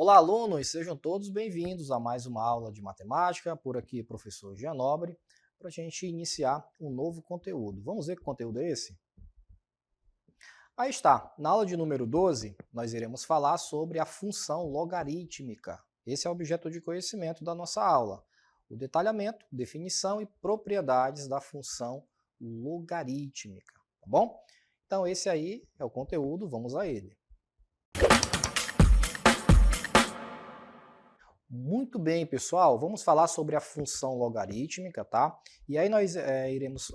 Olá, alunos, sejam todos bem-vindos a mais uma aula de matemática. Por aqui, professor Jean Nobre, para a gente iniciar um novo conteúdo. Vamos ver que conteúdo é esse? Aí está, na aula de número 12, nós iremos falar sobre a função logarítmica. Esse é o objeto de conhecimento da nossa aula. O detalhamento, definição e propriedades da função logarítmica, tá bom? Então esse aí é o conteúdo, vamos a ele. Muito bem, pessoal, vamos falar sobre a função logarítmica, tá? E aí nós iremos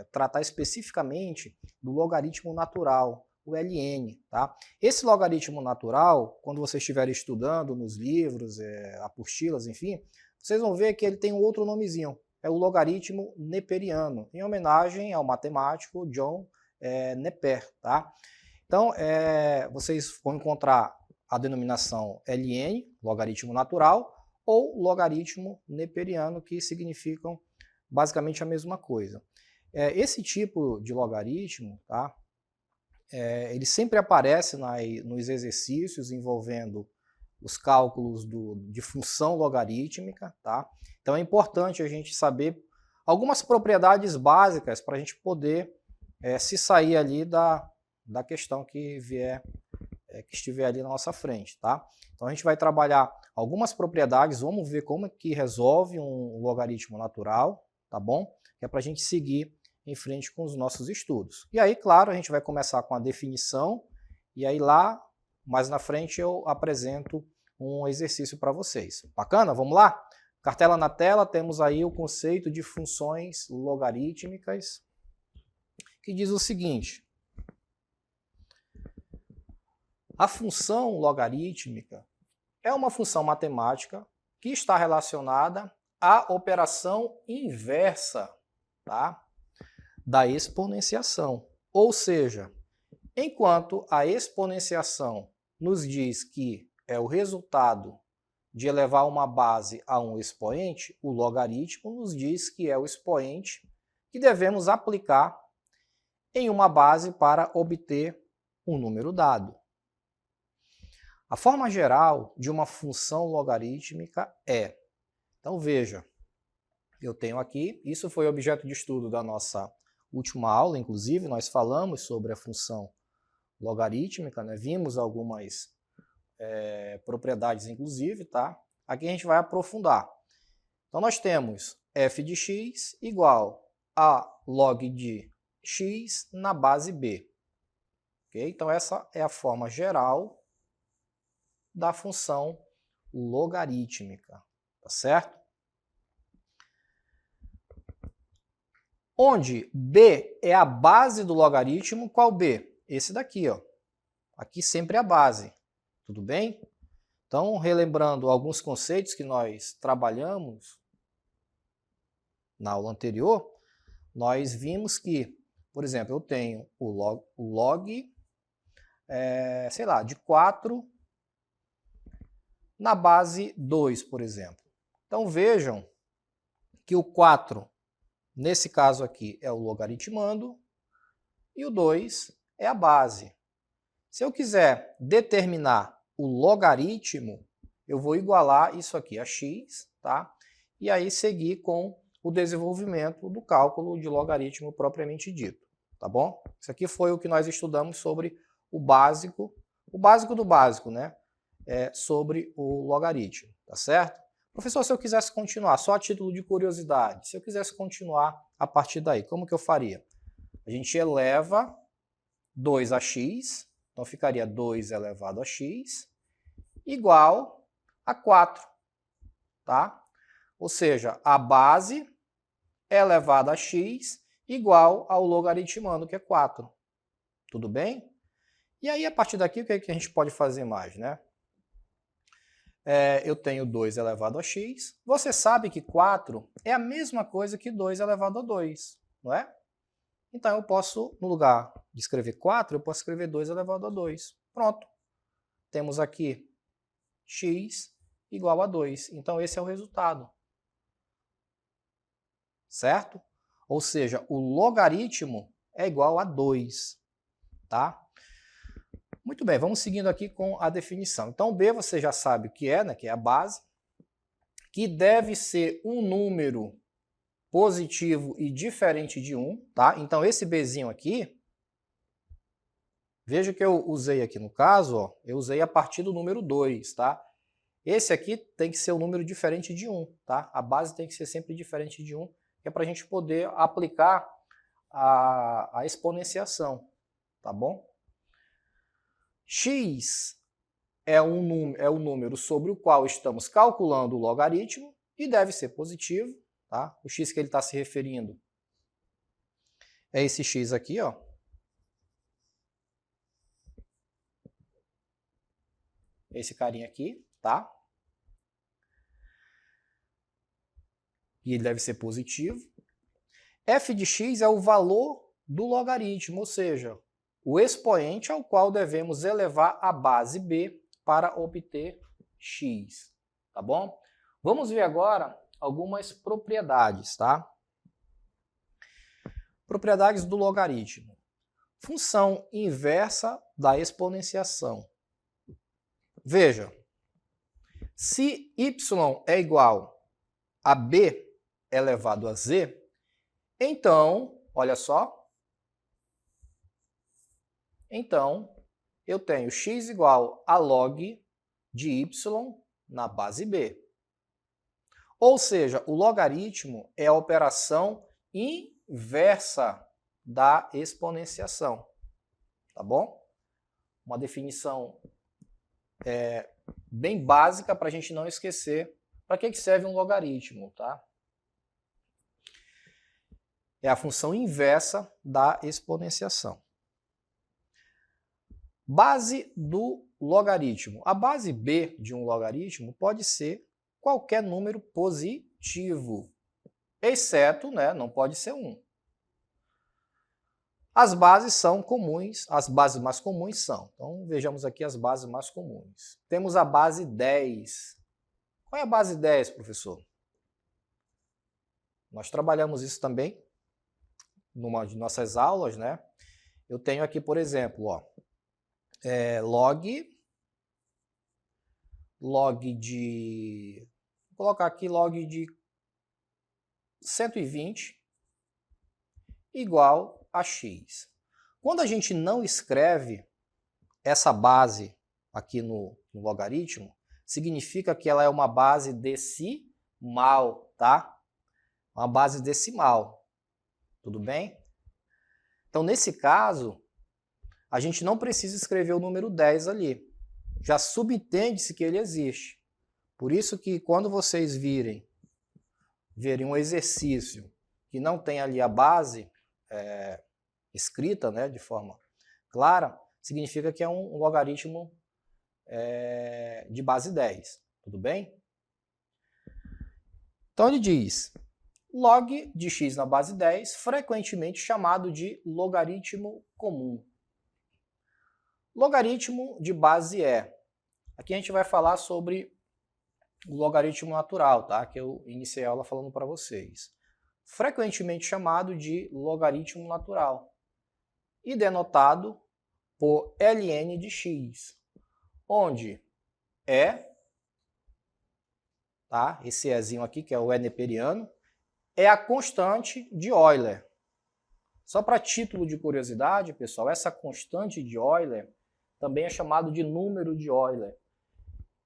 tratar especificamente do logaritmo natural, o ln, tá? Esse logaritmo natural, quando vocês estiverem estudando nos livros, apostilas, enfim, vocês vão ver que ele tem um outro nomezinho, é o logaritmo neperiano, em homenagem ao matemático John Neper, tá? Então, vocês vão encontrar a denominação ln, logaritmo natural, ou logaritmo neperiano, que significam basicamente a mesma coisa. Esse tipo de logaritmo, tá, ele sempre aparece nos exercícios envolvendo os cálculos de função logarítmica. Tá? Então é importante a gente saber algumas propriedades básicas para a gente poder se sair ali da questão que estiver ali na nossa frente, tá? Então a gente vai trabalhar algumas propriedades, vamos ver como que resolve um logaritmo natural, tá bom? Que é para a gente seguir em frente com os nossos estudos. E aí, claro, a gente vai começar com a definição, e aí lá, mais na frente, eu apresento um exercício para vocês. Bacana? Vamos lá? Cartela na tela, temos aí o conceito de funções logarítmicas, que diz o seguinte: a função logarítmica é uma função matemática que está relacionada à operação inversa, tá, da exponenciação. Ou seja, enquanto a exponenciação nos diz que é o resultado de elevar uma base a um expoente, o logaritmo nos diz que é o expoente que devemos aplicar em uma base para obter um número dado. A forma geral de uma função logarítmica é, então veja, eu tenho aqui, isso foi objeto de estudo da nossa última aula, inclusive nós falamos sobre a função logarítmica, né? Vimos algumas propriedades inclusive, tá? Aqui a gente vai aprofundar. Então nós temos f de x igual a log de x na base b. Okay? Então essa é a forma geral da função logarítmica, tá certo? Onde b é a base do logaritmo, qual b? Esse daqui, ó. Aqui sempre é a base, tudo bem? Então, relembrando alguns conceitos que nós trabalhamos na aula anterior, nós vimos que, por exemplo, eu tenho o log sei lá, de 4 na base 2, por exemplo. Então vejam que o 4, nesse caso aqui, é o logaritmando e o 2 é a base. Se eu quiser determinar o logaritmo, eu vou igualar isso aqui a x, tá? E aí seguir com o desenvolvimento do cálculo de logaritmo propriamente dito, tá bom? Isso aqui foi o que nós estudamos sobre o básico do básico, né? Sobre o logaritmo, tá certo? Professor, se eu quisesse continuar, só a título de curiosidade, se eu quisesse continuar a partir daí, como que eu faria? A gente eleva 2 a x, então ficaria 2 elevado a x, igual a 4, tá? Ou seja, a base elevada a x igual ao logaritmando, que é 4. Tudo bem? E aí, a partir daqui, o que a gente pode fazer mais, né? Eu tenho 2 elevado a x. Você sabe que 4 é a mesma coisa que 2 elevado a 2, não é? Então eu posso, no lugar de escrever 4, eu posso escrever 2 elevado a 2. Pronto. Temos aqui x igual a 2. Então esse é o resultado. Certo? Ou seja, o logaritmo é igual a 2. Tá? Muito bem, vamos seguindo aqui com a definição. Então, B você já sabe o que é, né, que é a base, que deve ser um número positivo e diferente de 1, tá? Então, esse Bzinho aqui, veja que eu usei aqui no caso, ó, eu usei a partir do número 2, tá? Esse aqui tem que ser um número diferente de 1, tá? A base tem que ser sempre diferente de 1, que é para a gente poder aplicar a exponenciação, tá bom? X é o número sobre o qual estamos calculando o logaritmo e deve ser positivo, tá? O x que ele está se referindo é esse x aqui, ó. Esse carinha aqui, tá? E ele deve ser positivo. F de x é o valor do logaritmo, ou seja, o expoente ao qual devemos elevar a base b para obter x, tá bom? Vamos ver agora algumas propriedades, tá? Propriedades do logaritmo. Função inversa da exponenciação. Veja, se y é igual a b elevado a z, então, olha só, então eu tenho x igual a log de y na base b. Ou seja, o logaritmo é a operação inversa da exponenciação, tá bom? Uma definição bem básica para a gente não esquecer para que serve um logaritmo, tá? É a função inversa da exponenciação. Base do logaritmo. A base b de um logaritmo pode ser qualquer número positivo, exceto, né, não pode ser 1. As bases são comuns, as bases mais comuns são. Então, vejamos aqui as bases mais comuns. Temos a base 10. Qual é a base 10, professor? Nós trabalhamos isso também numa de nossas aulas, né? Eu tenho aqui, por exemplo, ó, log de... Vou colocar aqui log de 120 igual a x. Quando a gente não escreve essa base aqui no logaritmo, significa que ela é uma base decimal, tá? Uma base decimal. Tudo bem? Então, nesse caso, a gente não precisa escrever o número 10 ali. Já subentende-se que ele existe. Por isso que quando vocês verem um exercício que não tem ali a base escrita, né, de forma clara, significa que é um logaritmo de base 10. Tudo bem? Então ele diz log de x na base 10, frequentemente chamado de logaritmo comum. Logaritmo de base e. Aqui a gente vai falar sobre o logaritmo natural, tá? Que eu iniciei a aula falando para vocês. Frequentemente chamado de logaritmo natural e denotado por ln de x, onde e, tá? Esse ezinho aqui, que é o e neperiano, é a constante de Euler. Só para título de curiosidade, pessoal, essa constante de Euler também é chamado de número de Euler,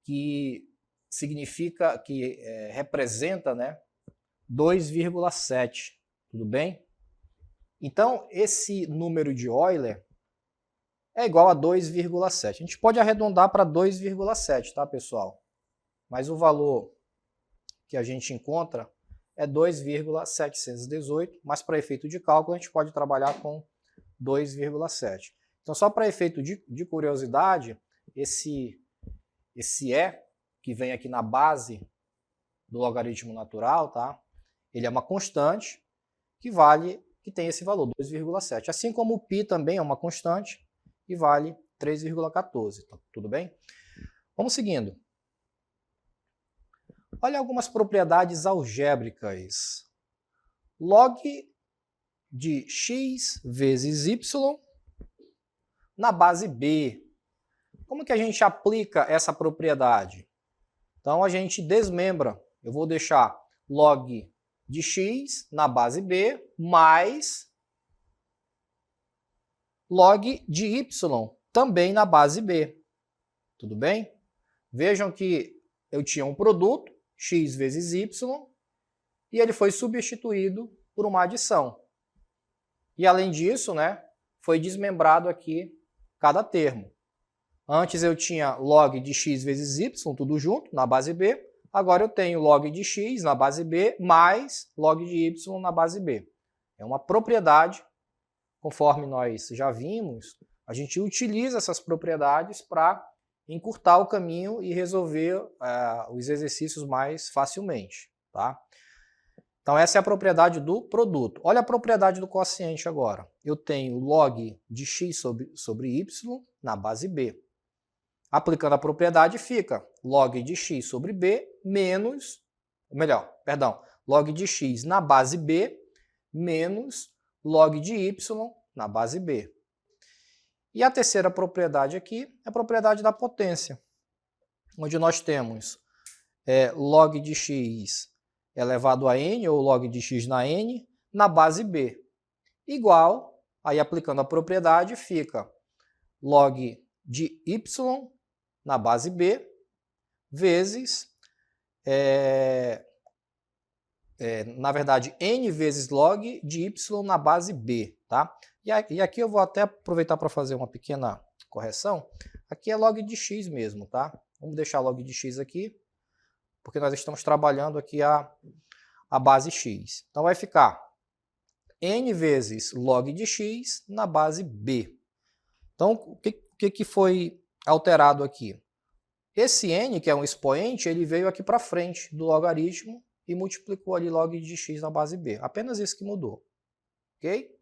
que significa, que representa, né, 2,7, tudo bem? Então, esse número de Euler é igual a 2,7. A gente pode arredondar para 2,7, tá, pessoal? Mas o valor que a gente encontra é 2,718, mas para efeito de cálculo a gente pode trabalhar com 2,7. Então, só para efeito de curiosidade, esse e que vem aqui na base do logaritmo natural, tá? Ele é uma constante que tem esse valor, 2,7. Assim como o π também é uma constante e vale 3,14. Tá, tudo bem? Vamos seguindo. Olha algumas propriedades algébricas. Log de x vezes y na base b. Como que a gente aplica essa propriedade? Então, a gente desmembra. Eu vou deixar log de x na base b mais log de y também na base b. Tudo bem? Vejam que eu tinha um produto, x vezes y, e ele foi substituído por uma adição. E além disso, né, foi desmembrado aqui cada termo. Antes eu tinha log de x vezes y, tudo junto, na base b. Agora eu tenho log de x na base b mais log de y na base b. É uma propriedade, conforme nós já vimos, a gente utiliza essas propriedades para encurtar o caminho e resolver os exercícios mais facilmente. Tá? Então essa é a propriedade do produto. Olha a propriedade do quociente agora. Eu tenho log de x sobre y na base b. Aplicando a propriedade fica log de x sobre b menos, log de x na base b menos log de y na base b. E a terceira propriedade aqui é a propriedade da potência, onde nós temos log de x elevado a n, ou log de x na n, na base b. Igual, aí aplicando a propriedade, fica log de y na base b, vezes, na verdade, n vezes log de y na base b. Tá? E aqui eu vou até aproveitar para fazer uma pequena correção. Aqui é log de x mesmo, tá? Vamos deixar log de x aqui, porque nós estamos trabalhando aqui a base x. Então vai ficar n vezes log de x na base b. Então, o que foi alterado aqui? Esse n, que é um expoente, ele veio aqui para frente do logaritmo e multiplicou ali log de x na base b. Apenas isso que mudou. Ok?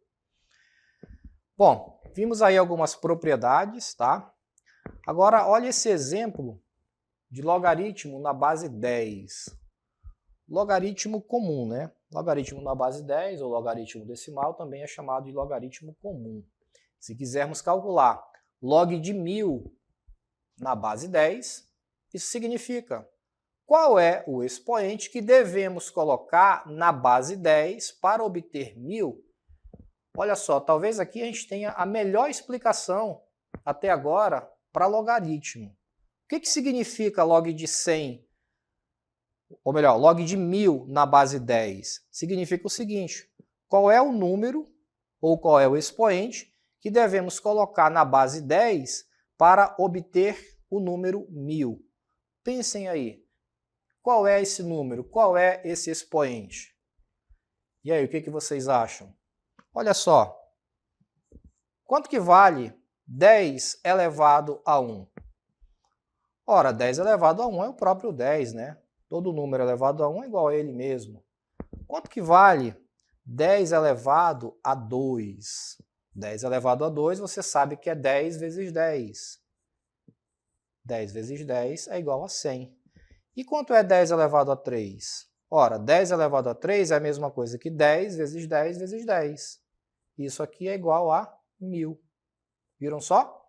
Bom, vimos aí algumas propriedades, tá? Agora, olha esse exemplo de logaritmo na base 10. Logaritmo comum, né? Logaritmo na base 10 ou logaritmo decimal também é chamado de logaritmo comum. Se quisermos calcular log de 1000 na base 10, isso significa qual é o expoente que devemos colocar na base 10 para obter 1000. Olha só, talvez aqui a gente tenha a melhor explicação até agora para logaritmo. O que significa log de 100, ou melhor, log de 1000 na base 10? Significa o seguinte, qual é o número, ou qual é o expoente, que devemos colocar na base 10 para obter o número 1000. Pensem aí, qual é esse número? Qual é esse expoente? E aí, o que vocês acham? Olha só, quanto que vale 10 elevado a 1? Ora, 10 elevado a 1 é o próprio 10, né? Todo número elevado a 1 é igual a ele mesmo. Quanto que vale 10 elevado a 2? 10 elevado a 2, você sabe que é 10 vezes 10. 10 vezes 10 é igual a 100. E quanto é 10 elevado a 3? Ora, 10 elevado a 3 é a mesma coisa que 10 vezes 10 vezes 10. Isso aqui é igual a 1000. Viram só?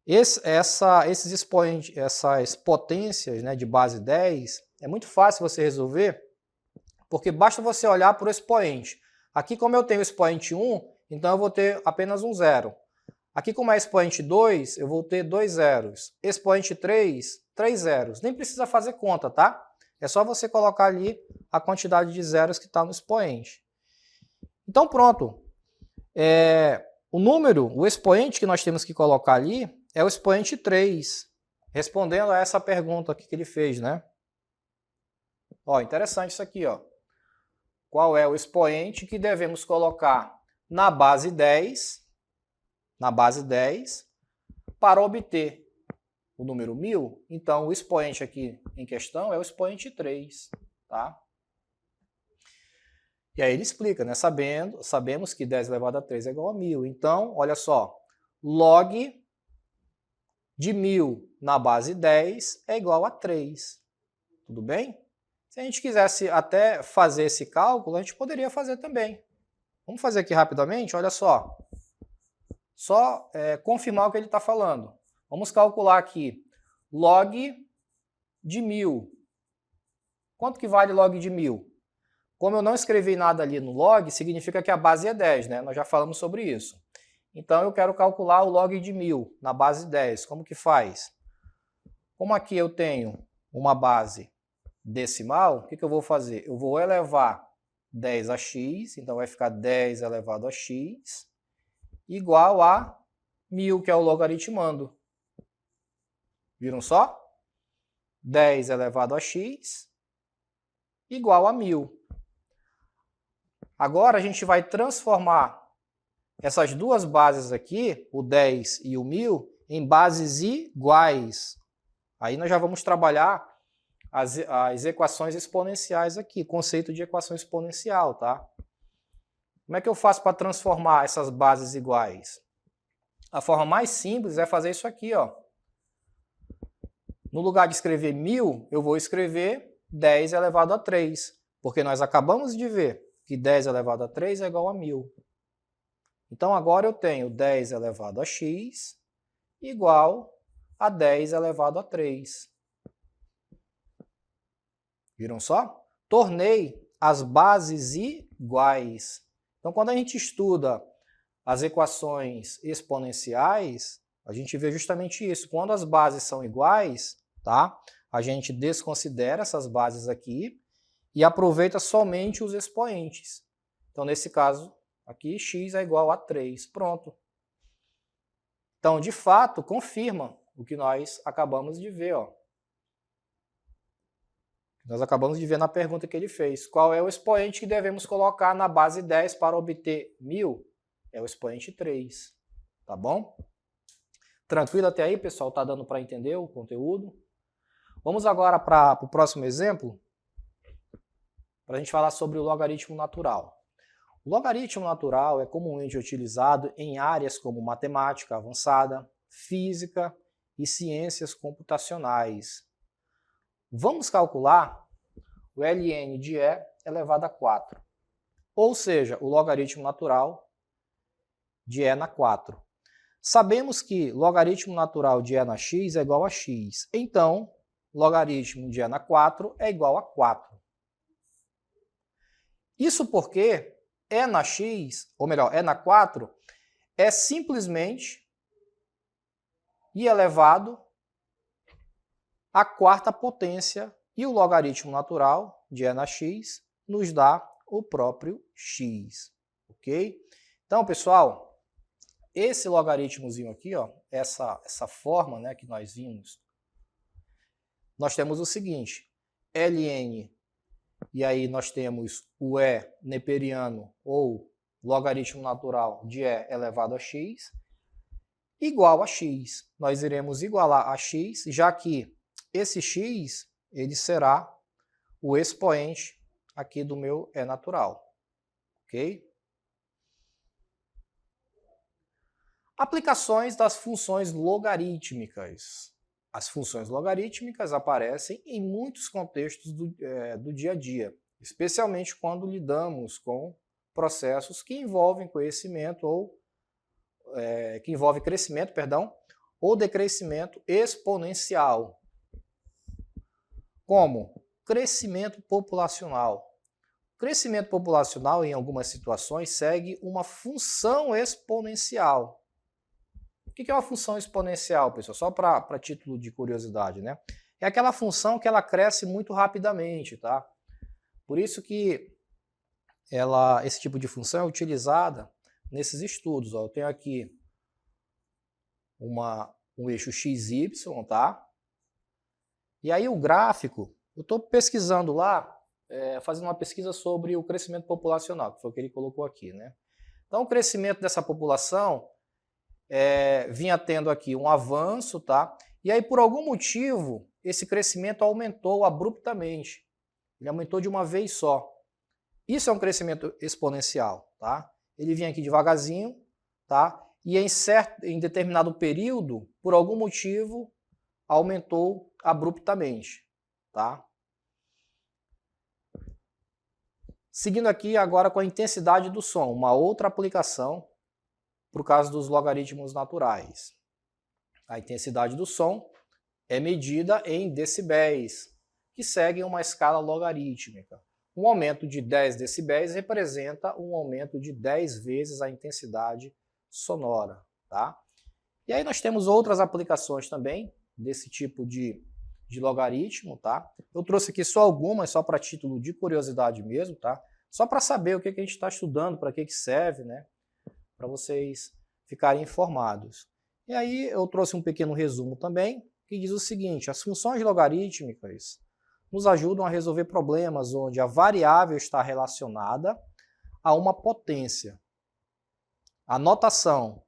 Esses expoentes, essas potências, né, de base 10, é muito fácil você resolver, porque basta você olhar para o expoente. Aqui, como eu tenho o expoente 1, então eu vou ter apenas um zero. Aqui, como é expoente 2, eu vou ter 2 zeros. Expoente 3, 3 zeros. Nem precisa fazer conta, tá? É só você colocar ali a quantidade de zeros que está no expoente. Então pronto. O expoente que nós temos que colocar ali é o expoente 3. Respondendo a essa pergunta aqui que ele fez, né? Ó, interessante isso aqui, ó. Qual é o expoente que devemos colocar na base 10, para obter o número 1000? Então, o expoente aqui em questão é o expoente 3, tá? E aí ele explica, né? Sabemos que 10 elevado a 3 é igual a 1000. Então, olha só, log de 1000 na base 10 é igual a 3. Tudo bem? Se a gente quisesse até fazer esse cálculo, a gente poderia fazer também. Vamos fazer aqui rapidamente, olha só. Só confirmar o que ele está falando. Vamos calcular aqui log de 1000. Quanto que vale log de 1000? Como eu não escrevi nada ali no log, significa que a base é 10, né? Nós já falamos sobre isso. Então eu quero calcular o log de 1000 na base 10. Como que faz? Como aqui eu tenho uma base decimal, o que eu vou fazer? Eu vou elevar 10 a x, então vai ficar 10 elevado a x, igual a 1000, que é o logaritmando. Viram só? 10 elevado a x igual a 1000. Agora a gente vai transformar essas duas bases aqui, o 10 e o 1000, em bases iguais. Aí nós já vamos trabalhar as equações exponenciais aqui, conceito de equação exponencial, tá? Como é que eu faço para transformar essas bases iguais? A forma mais simples é fazer isso aqui, ó. No lugar de escrever 1000, eu vou escrever 10 elevado a 3, porque nós acabamos de ver que 10 elevado a 3 é igual a 1000. Então agora eu tenho 10 elevado a x igual a 10 elevado a 3. Viram só? Tornei as bases iguais. Então quando a gente estuda as equações exponenciais, a gente vê justamente isso. Quando as bases são iguais, tá? A gente desconsidera essas bases aqui e aproveita somente os expoentes. Então, nesse caso, aqui x é igual a 3. Pronto. Então, de fato, confirma o que nós acabamos de ver. Ó. Nós acabamos de ver na pergunta que ele fez. Qual é o expoente que devemos colocar na base 10 para obter 1000? É o expoente 3. Tá bom? Tranquilo até aí, pessoal? Tá dando para entender o conteúdo? Vamos agora para o próximo exemplo, para a gente falar sobre o logaritmo natural. O logaritmo natural é comumente utilizado em áreas como matemática avançada, física e ciências computacionais. Vamos calcular o ln de e elevado a 4, ou seja, o logaritmo natural de e na 4. Sabemos que logaritmo natural de e na x é igual a x, então logaritmo de e na 4 é igual a 4. Isso porque e na x, ou melhor, e na 4, é simplesmente i elevado à quarta potência e o logaritmo natural de e na x nos dá o próprio x, ok? Então, pessoal, esse logaritmozinho aqui, ó, essa forma, né, que nós vimos, nós temos o seguinte, ln, e aí nós temos o e neperiano, ou logaritmo natural de e elevado a x, igual a x. Nós iremos igualar a x, já que esse x ele será o expoente aqui do meu e natural. Ok? Aplicações das funções logarítmicas. As funções logarítmicas aparecem em muitos contextos do dia a dia, especialmente quando lidamos com processos que envolvem conhecimento ou que envolve crescimento, ou decrescimento exponencial, como crescimento populacional. Crescimento populacional, em algumas situações, segue uma função exponencial. O que é uma função exponencial, pessoal? Só para título de curiosidade, né? É aquela função que ela cresce muito rapidamente, tá? Por isso que esse tipo de função é utilizada nesses estudos. Ó. Eu tenho aqui um eixo XY, tá? E aí o gráfico, eu estou pesquisando lá, fazendo uma pesquisa sobre o crescimento populacional, que foi o que ele colocou aqui, né? Então o crescimento dessa população vinha tendo aqui um avanço, tá? E aí por algum motivo esse crescimento aumentou abruptamente. Ele aumentou de uma vez só. Isso é um crescimento exponencial, tá? Ele vinha aqui devagarzinho, tá? E em determinado período, por algum motivo, aumentou abruptamente, tá? Seguindo aqui agora com a intensidade do som, uma outra aplicação para o caso dos logaritmos naturais. A intensidade do som é medida em decibéis, que seguem uma escala logarítmica. Um aumento de 10 decibéis representa um aumento de 10 vezes a intensidade sonora. Tá? E aí nós temos outras aplicações também desse tipo de logaritmo. Tá? Eu trouxe aqui só algumas, só para título de curiosidade mesmo, tá? Só para saber o que a gente está estudando, para que serve, né? Para vocês ficarem informados. E aí eu trouxe um pequeno resumo também, que diz o seguinte: as funções logarítmicas nos ajudam a resolver problemas onde a variável está relacionada a uma potência. A notação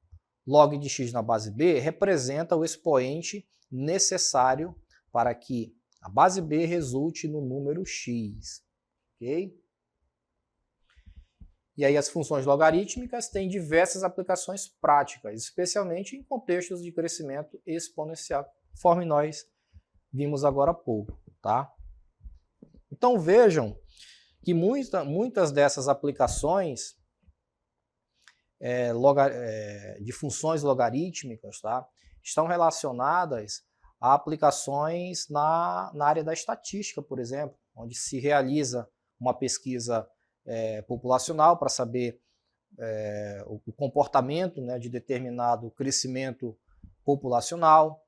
log de x na base b representa o expoente necessário para que a base b resulte no número x. Ok? E aí as funções logarítmicas têm diversas aplicações práticas, especialmente em contextos de crescimento exponencial, conforme nós vimos agora há pouco. Tá? Então vejam que muitas dessas aplicações de funções logarítmicas, tá, estão relacionadas a aplicações na área da estatística, por exemplo, onde se realiza uma pesquisa populacional para saber o comportamento, né, de determinado crescimento populacional.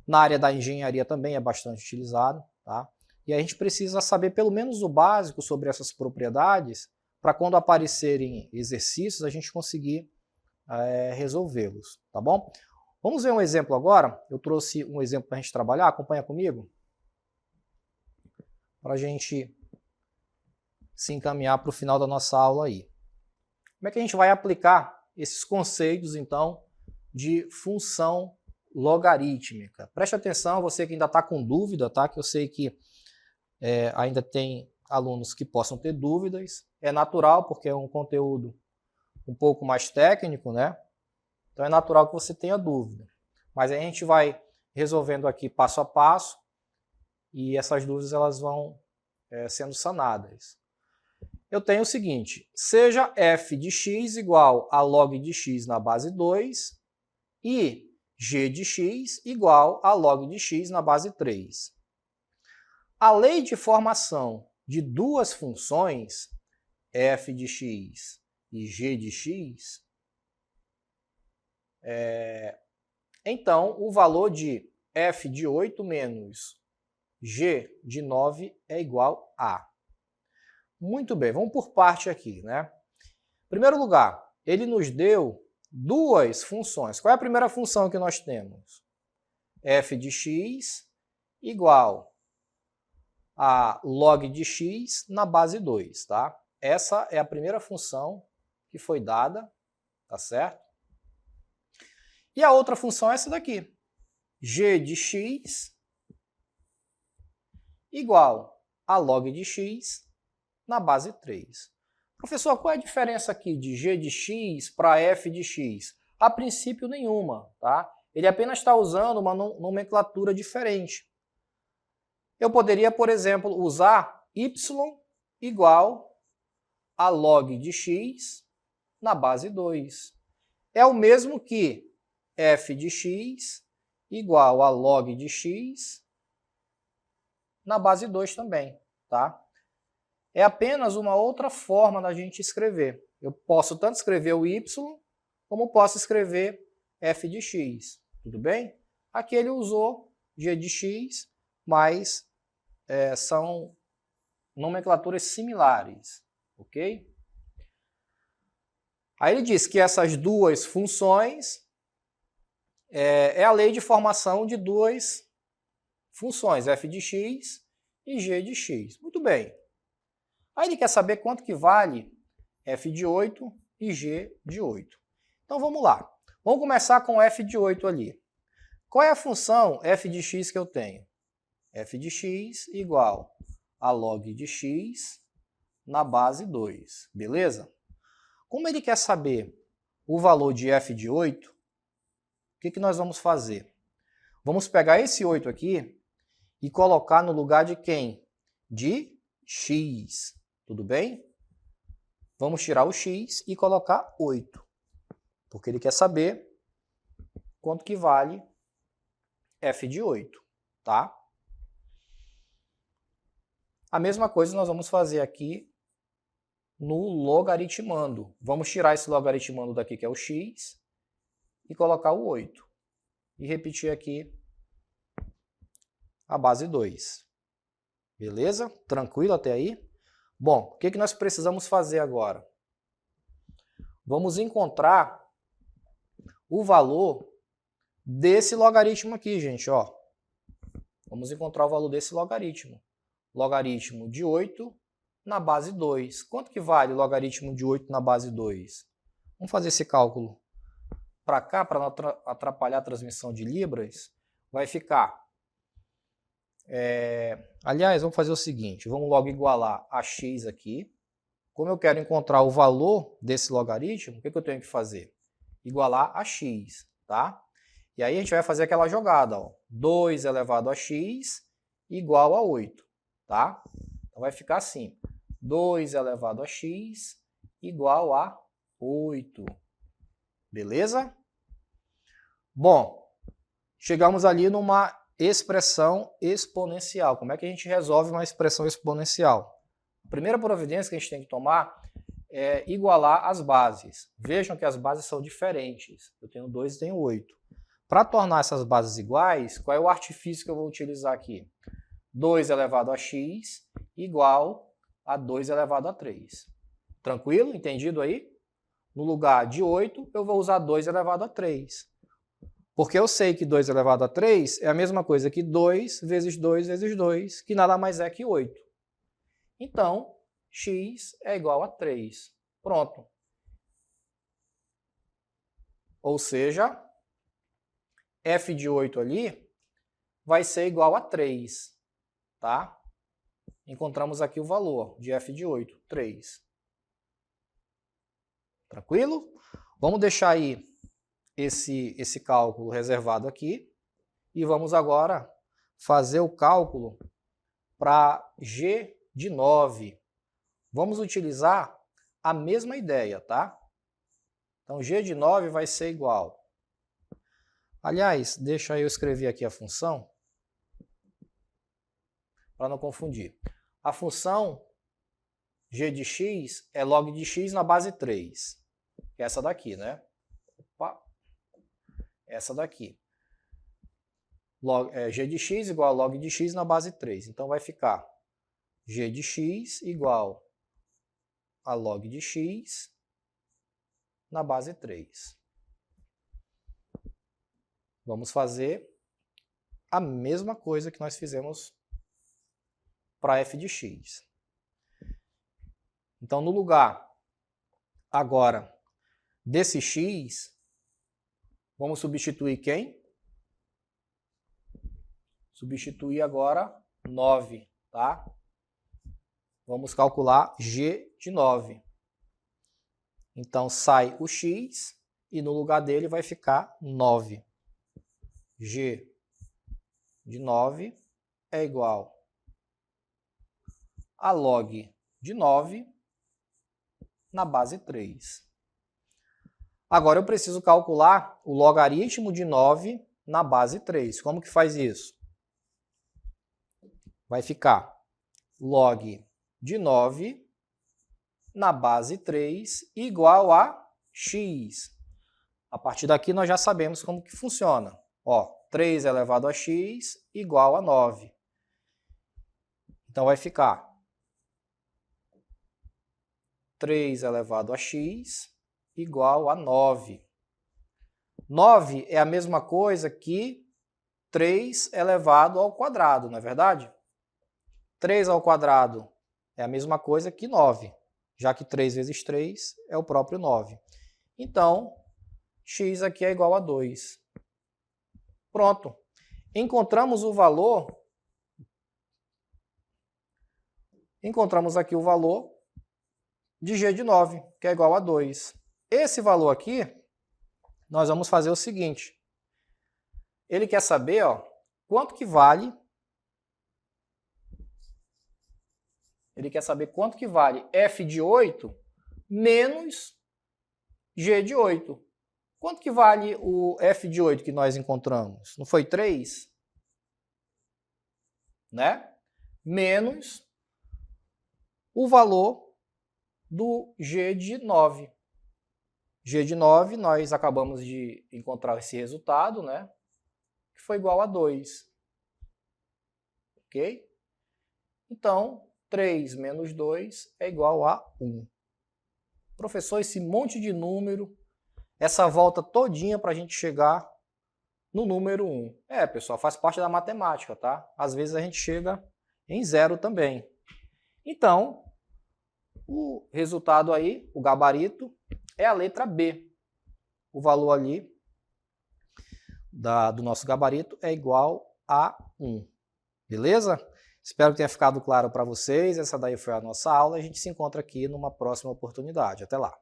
Na área da engenharia também é bastante utilizado. Tá? E a gente precisa saber pelo menos o básico sobre essas propriedades para quando aparecerem exercícios a gente conseguir resolvê-los. Tá bom? Vamos ver um exemplo agora. Eu trouxe um exemplo para a gente trabalhar. Acompanha comigo. Para a gente se encaminhar para o final da nossa aula aí. Como é que a gente vai aplicar esses conceitos, então, de função logarítmica? Preste atenção, você que ainda está com dúvida, tá? Que eu sei que ainda tem alunos que possam ter dúvidas. É natural, porque é um conteúdo um pouco mais técnico, né? Então é natural que você tenha dúvida. Mas aí a gente vai resolvendo aqui passo a passo e essas dúvidas elas vão sendo sanadas. Eu tenho o seguinte: seja f de x igual a log de x na base 2 e g de x igual a log de x na base 3. A lei de formação de duas funções, f de x e g de x, então o valor de f de 8 menos g de 9 é igual a. Muito bem, vamos por parte aqui, né? Em primeiro lugar, ele nos deu duas funções. Qual é a primeira função que nós temos? F de x igual a log de x na base 2, tá? Essa é a primeira função que foi dada, tá certo? E a outra função é essa daqui. G de x igual a log de x na base 3. Professor, qual é a diferença aqui de g de x para f de x? A princípio nenhuma, tá? Ele apenas está usando uma nomenclatura diferente. Eu poderia, por exemplo, usar y igual a log de x na base 2. É o mesmo que f de x igual a log de x na base 2 também, tá? É apenas uma outra forma da gente escrever. Eu posso tanto escrever o y, como posso escrever f de x, tudo bem? Aqui ele usou g de x, mas são nomenclaturas similares, ok? Aí ele diz que essas duas funções é a lei de formação de duas funções, f de x e g de x. Muito bem. Aí ele quer saber quanto que vale f de 8 e g de 8. Então vamos lá. Vamos começar com f de 8 ali. Qual é a função f de x que eu tenho? F de x igual a log de x na base 2. Beleza? Como ele quer saber o valor de f de 8, o que nós vamos fazer? Vamos pegar esse 8 aqui e colocar no lugar de quem? De x. Tudo bem? Vamos tirar o x e colocar 8. Porque ele quer saber quanto que vale f de 8, tá? A mesma coisa nós vamos fazer aqui no logaritmando. Vamos tirar esse logaritmando daqui, que é o x, e colocar o 8. E repetir aqui a base 2. Beleza? Tranquilo até aí? Bom, o que nós precisamos fazer agora? Vamos encontrar o valor desse logaritmo aqui, gente, ó. Vamos encontrar o valor desse logaritmo. Logaritmo de 8 na base 2. Quanto que vale o logaritmo de 8 na base 2? Vamos fazer esse cálculo para cá, para não atrapalhar a transmissão de libras. Vai ficar... Aliás, vamos fazer o seguinte. Vamos logo igualar a x aqui. Como eu quero encontrar o valor desse logaritmo, o que eu tenho que fazer? Igualar a x, tá? E aí a gente vai fazer aquela jogada, ó. 2 elevado a x igual a 8, tá? Então vai ficar assim, 2 elevado a x igual a 8. Beleza? Bom, chegamos ali numa expressão exponencial. Como é que a gente resolve uma expressão exponencial? A primeira providência que a gente tem que tomar é igualar as bases. Vejam que as bases são diferentes. Eu tenho 2 e tenho 8. Para tornar essas bases iguais, qual é o artifício que eu vou utilizar aqui? 2 elevado a x igual a 2 elevado a 3. Tranquilo? Entendido aí? No lugar de 8, eu vou usar 2 elevado a 3. Porque eu sei que 2 elevado a 3 é a mesma coisa que 2 vezes 2 vezes 2, que nada mais é que 8. Então, x é igual a 3. Pronto. Ou seja, f de 8 ali vai ser igual a 3. Tá? Encontramos aqui o valor de f de 8, 3. Tranquilo? Vamos deixar aí esse cálculo reservado aqui e vamos agora fazer o cálculo para g de 9. Vamos utilizar a mesma ideia, tá? Então, g de 9 vai ser igual. Aliás, deixa eu escrever aqui a função, para não confundir. A função g de x é log de x na base 3. Que é essa daqui, né? Opa. Essa daqui. G de x igual a log de x na base 3. Então, vai ficar g de x igual a log de x na base 3. Vamos fazer a mesma coisa que nós fizemos para f de x. Então, no lugar agora desse x, vamos substituir quem? Substituir agora 9, tá? Vamos calcular g de 9. Então, sai o x e no lugar dele vai ficar 9. G de 9 é igual a log de 9 na base 3. Agora eu preciso calcular o logaritmo de 9 na base 3. Como que faz isso? Vai ficar log de 9 na base 3 igual a x. A partir daqui nós já sabemos como que funciona. Ó, 3 elevado a x igual a 9. Então vai ficar 3 elevado a x igual a 9. 9 é a mesma coisa que 3 elevado ao quadrado, não é verdade? 3 ao quadrado é a mesma coisa que 9, já que 3 vezes 3 é o próprio 9. Então, x aqui é igual a 2. Pronto. Encontramos o valor. Encontramos aqui o valor de g de 9, que é igual a 2. Esse valor aqui, nós vamos fazer o seguinte. Ele quer saber, ó, quanto que vale. Ele quer saber quanto que vale f de 8 menos g de 8. Quanto que vale o f de 8 que nós encontramos? Não foi 3? né? Menos o valor do G de 9. G de 9, nós acabamos de encontrar esse resultado, né? Que foi igual a 2. Ok? Então, 3 menos 2 é igual a 1. Professor, esse monte de número, essa volta todinha para a gente chegar no número 1. Pessoal, faz parte da matemática, tá? Às vezes a gente chega em 0 também. Então, o resultado aí, o gabarito, é a letra B. O valor ali do nosso gabarito é igual a 1. Beleza? Espero que tenha ficado claro para vocês. Essa daí foi a nossa aula. A gente se encontra aqui numa próxima oportunidade. Até lá.